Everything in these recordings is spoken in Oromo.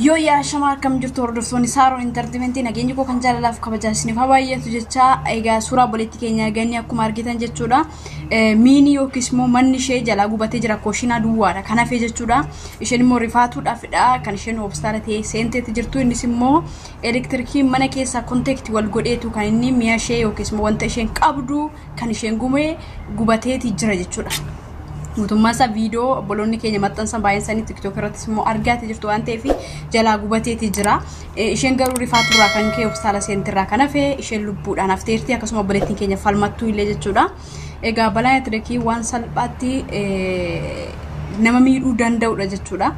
Yoo yaa shamaa akkam jirtu hordoftoonni Saaroo Entertainmentii nageenyi koo kan jaalalaaf kabajaa isiniif habaayyeetu jecha egaa suuraa boleetti keenya ganni akkuma argitan jechuudha. Miini yookiis immoo manni ishee jalaa gubatee jira kooshinaa duwwaadha kan hafee jechuudha. Isheen immoo rifaatuudhaafidha kan isheen obstaala ta'ee seenteetti jirtu. Innis immoo elektirikii mana keessaa konteektii wal godheetu kan inni mi'a ishee yookiis immoo wanta isheen qabdu kan isheen gubateeti jira jechuudha. Mutummaasa viidiyoo bolonni keenya maxxansan baay'insaanii TikTok irratti immoo argaate jirtu waan ta'eef jalaa gubateeti jira. Isheen garuu rifaaturraa kan ka'e obstaala seentirraa kan hafe isheen lubbuudhaan hafteerti akkasuma boleettiin keenya falmattuu illee jechuudha. Egaa balaan elektirikii waan salphaatti nama miidhuu danda'udha jechuudha.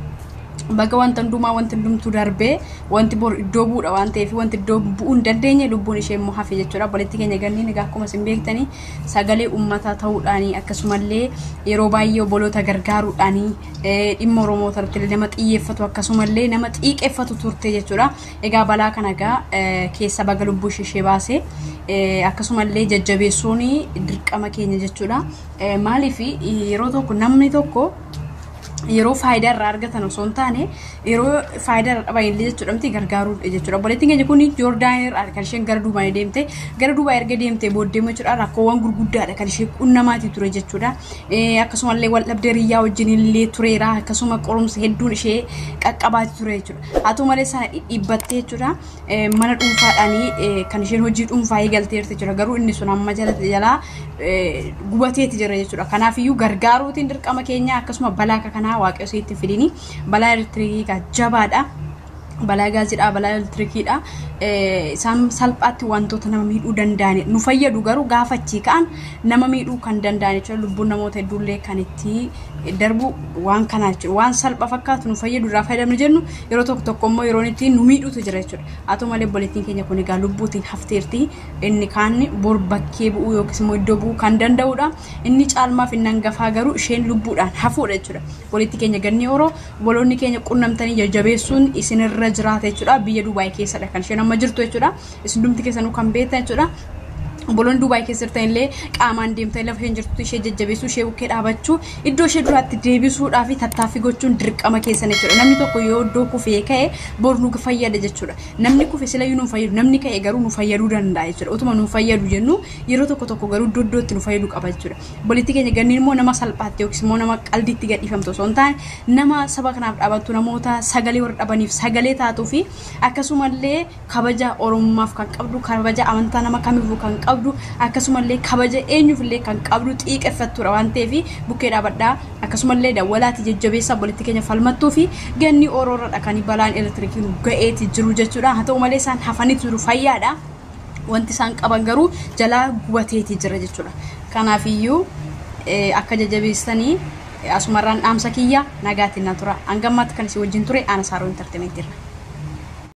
Baga wanta hundumaa wanti hundumtuu darbee wanti bor iddoo bu'uudha waan ta'eef wanti iddoo bu'uu hin dandeenye lubbuun ishee immoo hafe jechuudha. Boleetti keenya ganni egaa akkuma isin beektanii sagalee uummataa ta'uudhaanii akkasumallee yeroo baay'ee obboloota gargaaruudhaanii dhimma Oromoota irratti nama xiyyeeffatu akkasumallee nama xiiqeeffatu turte jechuudha. Egaa balaa kana egaa keessa baga lubbuu ishee baase akkasumallee jajjabeessuun dirqama keenya jechuudha. Maaliif yeroo tokko namni tokko yeroo faayidaa irraa argatan osoo hin taane yeroo faayidaa irraa dhaban illee jechuudha miti gargaaruudha jechuudha. Boleettiin keenya kun Joordaan irraa kan isheen gara Duubaay deemte gara Duubaay erga deemte booddee jechuudha rakkoowwan gurguddaadha kan ishee qunnamaatii ture jechuudha. Akkasumallee wal dhabdee riyyaa wajjin illee tureera akkasuma qorumsa hedduun ishee qaqqabaatii ture jechuudha. Haa ta'u malee sana dhibbattee jechuudha mana dhuunfaadhaanii kan isheen hojii dhuunfaa eegalteerti jechuudha. Garuu inni sun amma jalaa gubateeti jira jechuudha. Kanaafiyyuu gargaaruutiin dirqama keenya akkasuma balaa kana waaqayyo seetti fidini balaa elektirikii ka jabaadha balaa gaazidha balaa elektirikiidha isaan salphaatti wantoota nama miidhuu danda'an nu fayyadu garuu gaafachi ka'an nama miidhuu kan danda'an jechuudha. Lubbuun namoota hedduullee kan itti darbu waan kana jechuudha. Waan salpha fakkaatu nu fayyadu irraa fayyadamnu jennu yeroo tokko immoo yeroo itti nu miidhuutu jira jechuudha. Haa ta'u malee boleettiin keenya kun egaa lubbuutiin hafteerti. Inni kaan bor bakkee bu'uu yookiis immoo iddoo bu'uu kan danda'udha. Inni caalmaaf inni hangafaa garuu isheen lubbuudhaan hafuudha jechuudha. Boleettii keenya ganni oroo bolonni keenya qunnamtanii jajjabeessuun isinirra jiraata jechuudha. Biyya Duubaay keessadha kan isheen amma jirtu jechuudha. Isin dhumti keessanuu kan beektan jechuudha. Bolon Duubaay keessatti illee qaamaan deemtee lafa isheen jirtu ishee jajjabeessuu ishee bukkee dhaabachuu iddoo ishee duraatti deebisuudhaaf tattaaffii gochuun dirqama keessan jechuudha. Namni tokko yoo iddoo kufee ka'e bor nu fayyada jechuudha. Namni kufe silayyuu nu fayyadu namni ka'e garuu nu fayyaduu danda'a jechuudha. Utuma nu fayyadu jennu yeroo tokko garuu iddootti nu fayyadu qaba jechuudha. Boleettii keenya ganni immoo nama salphaatti yookiis immoo nama qaldiitti gadhiifamtu osoo hin taane nama saba kanaaf dhaabattu namoota sagalee warra dhabaniif sagalee taatuu fi akkasumallee kabaja Oromummaaf kan qabdu kabaja amantaa nama kamiifuu kan qabdu akkasumallee kabaja eenyuufillee kan qabdu xiiqeffattuudha waan ta'eef bukkee dhaabadhaa akkasumallee dawwalaati jajjabeessa boleettii keenya falmattuu fi ganni oroorradha kan balaan elektirikii ga'eeti jiru jechuudha. Haa ta'u malee isaan hafaniitu jiru fayyaadha wanti isaan qaban garuu jalaa gubateeti jira jechuudha. Kanaafiyyuu akka jajjabeessanii asumarraan dhaamsa kiyya nagaatiin na tura hangammaatti kan isin wajjin ture ana Saaroo Entertainmentii irra.